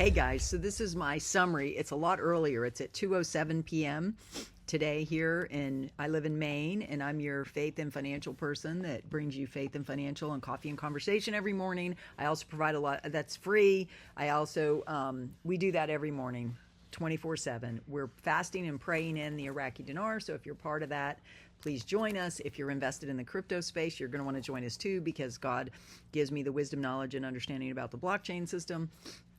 Hey guys, so this is my summary. It's a lot earlier. It's at 2:07 p.m. today here I live in Maine, and I'm your faith and financial person that brings you faith and financial and coffee and conversation every morning. I also provide a lot that's free. I also we do that every morning 24/7. We're fasting and praying in the Iraqi dinar, so if you're part of that, please join us. If you're invested in the crypto space, you're going to want to join us too, because God gives me the wisdom, knowledge, and understanding about the blockchain system.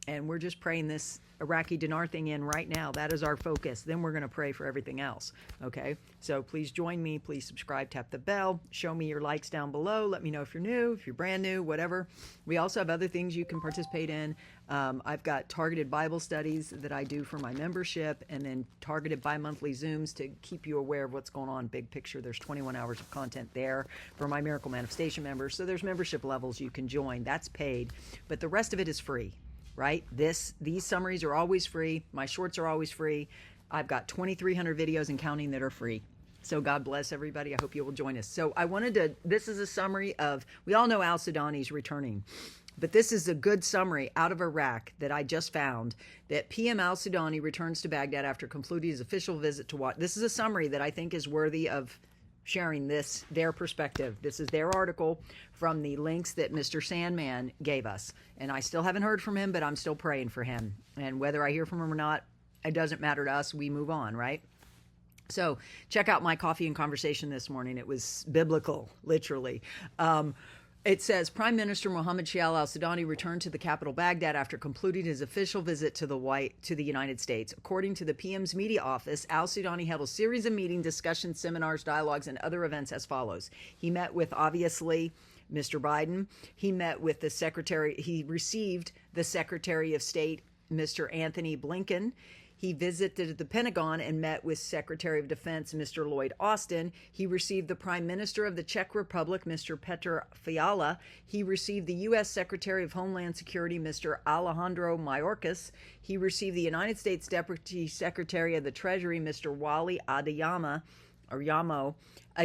And we're just praying this Iraqi dinar thing in right now. That is our focus. Then we're going to pray for everything else. Okay? So please join me. Please subscribe, tap the bell. Show me your likes down below. Let me know if you're new, if you're brand new, whatever. We also have other things you can participate in. I've got targeted Bible studies that I do for my membership, and then targeted bi-monthly Zooms to keep you aware of what's going on. Big picture. There's 21 hours of content there for my Miracle Manifestation members. So there's membership levels you can join. That's paid. But the rest of it is free. Right? These summaries are always free. My shorts are always free. I've got 2,300 videos and counting that are free. So God bless everybody. I hope you will join us. So this is a summary of, we all know Al-Sudani is returning, but this is a good summary out of Iraq that I just found, that PM Al-Sudani returns to Baghdad after concluding his official visit to what, this is a summary that I think is worthy of sharing their perspective. This is their article from the links that Mr. Sandman gave us. And I still haven't heard from him, but I'm still praying for him. And whether I hear from him or not, it doesn't matter to us. We move on, right? So check out my coffee and conversation this morning. It was biblical, literally. It says, Prime Minister Mohammed Shia Al-Sudani returned to the capital Baghdad after concluding his official visit to the United States. According to the PM's media office, Al-Sudani held a series of meetings, discussions, seminars, dialogues, and other events as follows. He met with, obviously, Mr. Biden. He met with he received the Secretary of State, Mr. Anthony Blinken. He visited the Pentagon and met with Secretary of Defense, Mr. Lloyd Austin. He received the Prime Minister of the Czech Republic, Mr. Petr Fiala. He received the U.S. Secretary of Homeland Security, Mr. Alejandro Mayorkas. He received the United States Deputy Secretary of the Treasury, Mr. Wally Adeyemo.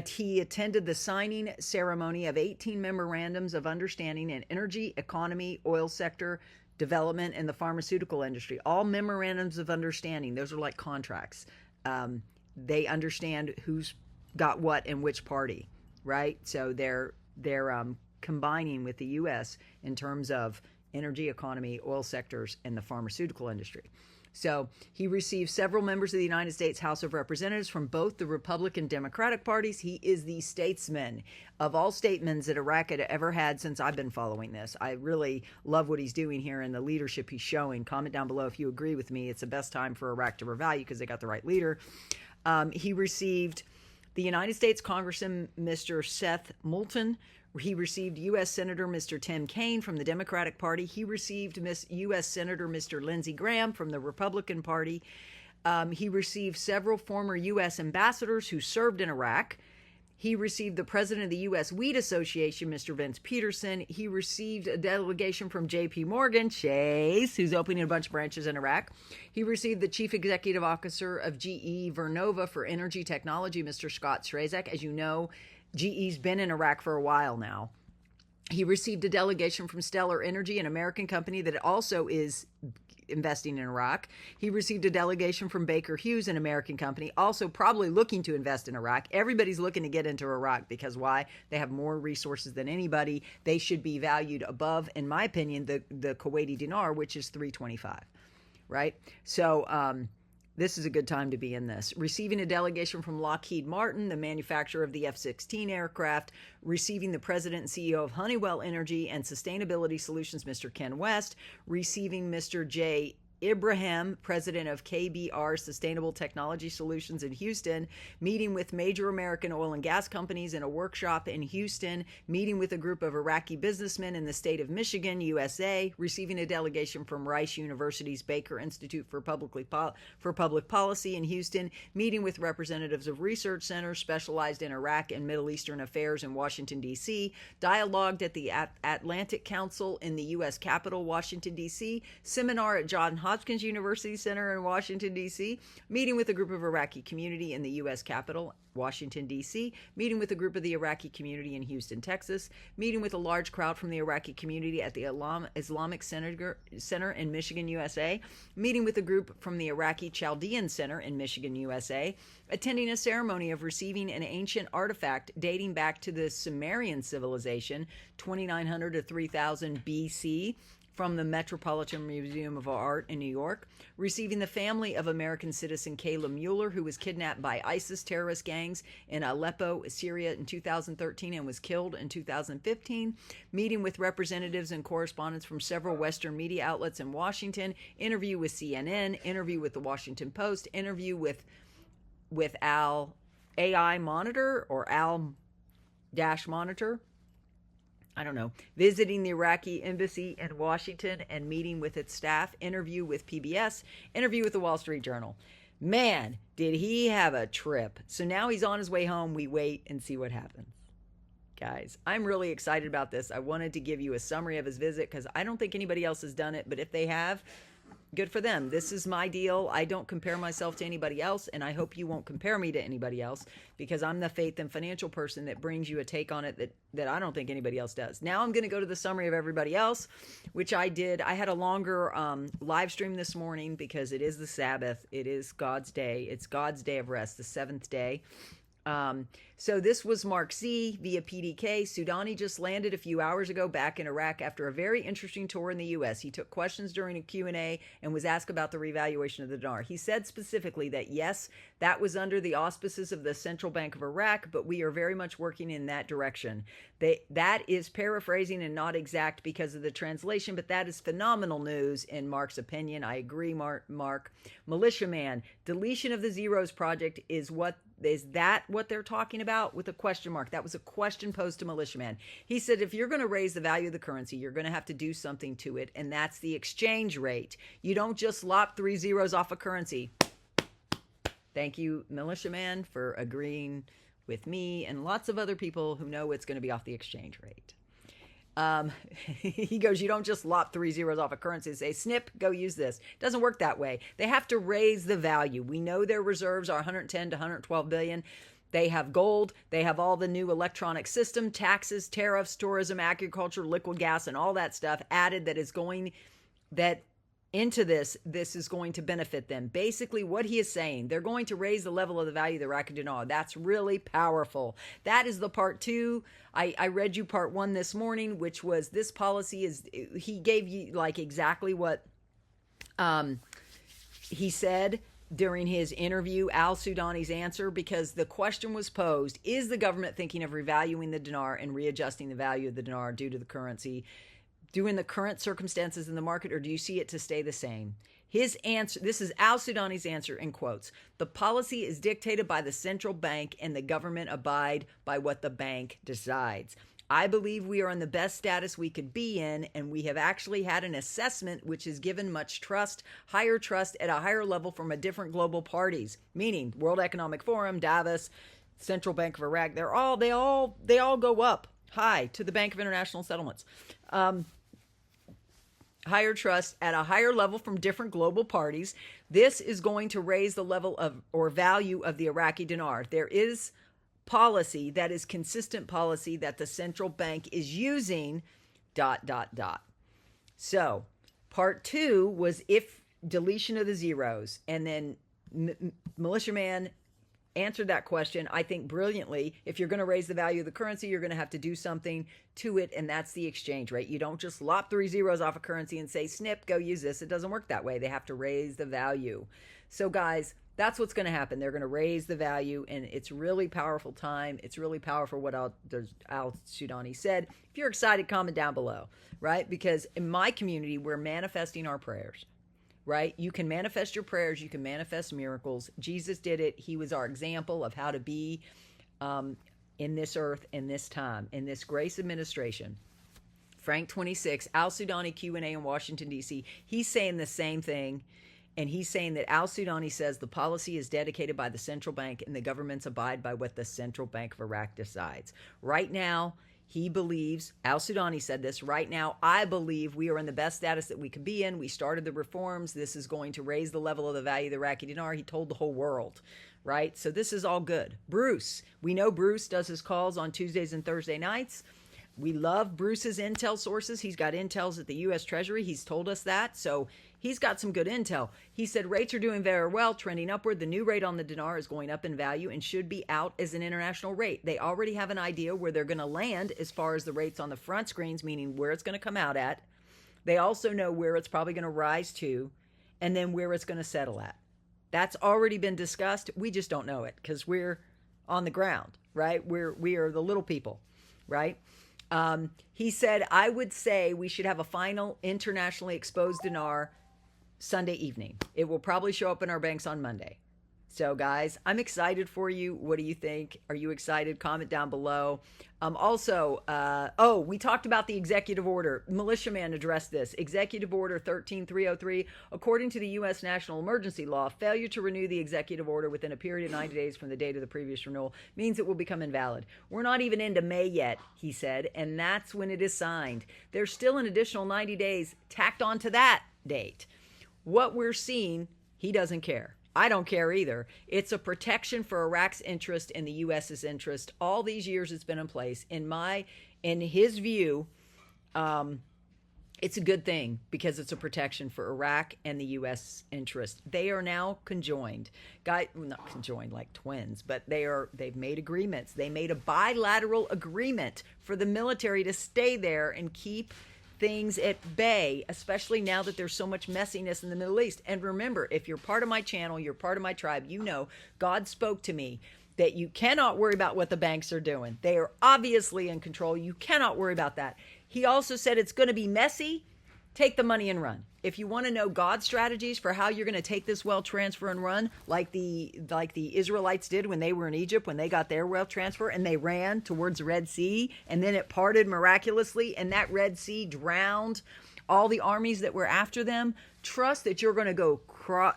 He attended the signing ceremony of 18 memorandums of understanding in energy, economy, oil sector, development, and the pharmaceutical industry. All memorandums of understanding. Those are like contracts. They understand who's got what in which party, right? So they're combining with the U.S. in terms of energy, economy, oil sectors, and the pharmaceutical industry. So he received several members of the United States House of Representatives from both the Republican and Democratic parties. He is the statesman of all statesmen that Iraq had ever had since I've been following this. I really love what he's doing here and the leadership he's showing. Comment down below if you agree with me. It's the best time for Iraq to revalue because they got the right leader. He received the United States Congressman Mr. Seth Moulton. He received U.S. Senator Mr. Tim Kaine from the Democratic Party. He received U.S. Senator Mr. Lindsey Graham from the Republican Party. He received several former U.S. ambassadors who served in Iraq. He received the president of the U.S. Wheat Association, Mr. Vince Peterson. He received a delegation from J.P. Morgan Chase, who's opening a bunch of branches in Iraq. He received the chief executive officer of GE Vernova for energy technology, Mr. Scott Strazek. As you know, GE's been in Iraq for a while now. He received a delegation from Stellar Energy, an American company that also is investing in Iraq. He received a delegation from Baker Hughes, an American company, also probably looking to invest in Iraq. Everybody's looking to get into Iraq because why? They have more resources than anybody. They should be valued above, in my opinion, the Kuwaiti dinar, which is 325, right? So, this is a good time to be in this. Receiving a delegation from Lockheed Martin, the manufacturer of the F-16 aircraft. Receiving the president and CEO of Honeywell Energy and Sustainability Solutions, Mr. Ken West. Receiving Mr. J. Ibrahim, president of KBR Sustainable Technology Solutions in Houston, meeting with major American oil and gas companies in a workshop in Houston, meeting with a group of Iraqi businessmen in the state of Michigan, USA, receiving a delegation from Rice University's Baker Institute for Public Policy in Houston, meeting with representatives of research centers specialized in Iraq and Middle Eastern affairs in Washington, D.C., dialogued at the Atlantic Council in the U.S. Capitol, Washington, D.C., seminar at Johns Hopkins University Center in Washington, D.C., meeting with a group of Iraqi community in the U.S. Capitol, Washington, D.C., meeting with a group of the Iraqi community in Houston, Texas, meeting with a large crowd from the Iraqi community at the Islamic Center in Michigan, USA, meeting with a group from the Iraqi Chaldean Center in Michigan, USA, attending a ceremony of receiving an ancient artifact dating back to the Sumerian civilization, 2900 to 3000 BC, from the Metropolitan Museum of Art in New York, receiving the family of American citizen Kayla Mueller, who was kidnapped by ISIS terrorist gangs in Aleppo, Syria in 2013 and was killed in 2015, meeting with representatives and correspondents from several Western media outlets in Washington, interview with CNN, interview with the Washington Post, interview with Al AI Monitor or Al Dash Monitor, I don't know, visiting the Iraqi embassy in Washington and meeting with its staff, interview with PBS, interview with the Wall Street Journal. Man, did he have a trip. So now he's on his way home. We wait and see what happens. Guys, I'm really excited about this. I wanted to give you a summary of his visit because I don't think anybody else has done it, but if they have, good for them. This is my deal. I don't compare myself to anybody else, and I hope you won't compare me to anybody else because I'm the faith and financial person that brings you a take on it that I don't think anybody else does. Now I'm going to go to the summary of everybody else, which I did. I had a longer live stream this morning because it is the Sabbath. It is God's day. It's God's day of rest, the seventh day. So this was Mark Z via PDK. Sudani just landed a few hours ago back in Iraq after a very interesting tour in the U.S. He took questions during a Q&A and was asked about the revaluation of the dinar. He said specifically that, yes, that was under the auspices of the Central Bank of Iraq, but we are very much working in that direction. That is paraphrasing and not exact because of the translation, but that is phenomenal news in Mark's opinion. I agree, Mark. Militiaman, deletion of the zeros project is that what they're talking about with a question mark? That was a question posed to Militiaman. He said, if you're going to raise the value of the currency, you're going to have to do something to it, and that's the exchange rate. You don't just lop 3 zeros off a currency. Thank you, Militiaman, for agreeing with me and lots of other people who know it's going to be off the exchange rate. He goes, you don't just lop 3 zeros off a currency and say, snip, go use this. It doesn't work that way. They have to raise the value. We know their reserves are 110 to 112 billion. They have gold. They have all the new electronic system, taxes, tariffs, tourism, agriculture, liquid gas, and all that stuff added that is going into this is going to benefit them. Basically, what he is saying, they're going to raise the level of the value of the Iraqi dinar. That's really powerful. That is the part two. I read you part one this morning, which was this policy is, he gave you like exactly what he said during his interview, Al-Sudani's answer, because the question was posed, is the government thinking of revaluing the dinar and readjusting the value of the dinar due to the currency, due in the current circumstances in the market, or do you see it to stay the same? His answer, this is Al-Sudani's answer in quotes, the policy is dictated by the central bank and the government abide by what the bank decides. I believe we are in the best status we could be in, and we have actually had an assessment which has given much trust, higher trust at a higher level from a different global parties, meaning World Economic Forum, Davos, Central Bank of Iraq. They all go up high to the Bank of International Settlements. Higher trust at a higher level from different global parties. This is going to raise the level of or value of the Iraqi dinar. There is policy that is consistent policy that the central bank is using ... So part two was if deletion of the zeros, and then Militiaman answered that question, I think brilliantly. If you're going to raise the value of the currency, you're going to have to do something to it, and that's the exchange rate. You don't just lop 3 zeros off a currency and say, snip, go use this. It doesn't work that way. They have to raise the value. So guys, that's what's going to happen. They're going to raise the value, and it's really powerful time. It's really powerful what Al-Sudani said. If you're excited, comment down below, right? Because in my community, we're manifesting our prayers, right? You can manifest your prayers. You can manifest miracles. Jesus did it. He was our example of how to be in this earth, in this time, in this grace administration. Frank 26, Al-Sudani Q&A in Washington, D.C. He's saying the same thing. And he's saying that Al-Sudani says the policy is dedicated by the central bank and the governments abide by what the Central Bank of Iraq decides. Right now, He believes, Al-Sudani said this, right now, I believe we are in the best status that we could be in. We started the reforms. This is going to raise the level of the value of the Iraqi dinar. He told the whole world, right? So this is all good. Bruce, we know Bruce does his calls on Tuesdays and Thursday nights. We love Bruce's intel sources. He's got intels at the U.S. Treasury. He's told us that. So he's got some good intel. He said rates are doing very well, trending upward. The new rate on the dinar is going up in value and should be out as an international rate. They already have an idea where they're going to land as far as the rates on the front screens, meaning where it's going to come out at. They also know where it's probably going to rise to and then where it's going to settle at. That's already been discussed. We just don't know it because we're on the ground, right? We are the little people, right? He said, I would say we should have a final internationally exposed dinar Sunday evening. It will probably show up in our banks on Monday. So guys, I'm excited for you. What do you think? Are you excited? Comment down below. We talked about the executive order. Militiaman addressed this. Executive Order 13303. According to the U.S. National Emergency Law, failure to renew the executive order within a period of 90 days from the date of the previous renewal means it will become invalid. We're not even into May yet, he said, and that's when it is signed. There's still an additional 90 days tacked onto that date. What we're seeing, he doesn't care. I don't care either. It's a protection for Iraq's interest and the U.S.'s interest. All these years it's been in place. In his view, it's a good thing because it's a protection for Iraq and the U.S. interest. They are now conjoined. Not conjoined like twins, but they've made agreements. They made a bilateral agreement for the military to stay there and keep things at bay, especially now that there's so much messiness in the Middle East. And remember, if you're part of my channel, you're part of my tribe, you know God spoke to me that you cannot worry about what the banks are doing. They are obviously in control. You cannot worry about that. He also said it's going to be messy. Take the money and run. If you want to know God's strategies for how you're going to take this wealth transfer and run, like the Israelites did when they were in Egypt, when they got their wealth transfer and they ran towards the Red Sea, and then it parted miraculously, and that Red Sea drowned all the armies that were after them. Trust that you're going to go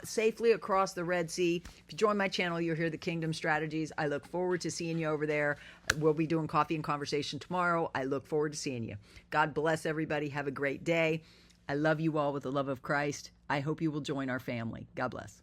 safely across the Red Sea. If you join my channel, you'll hear the kingdom strategies. I look forward to seeing you over there. We'll be doing coffee and conversation tomorrow. I look forward to seeing you. God bless everybody. Have a great day. I love you all with the love of Christ. I hope you will join our family. God bless.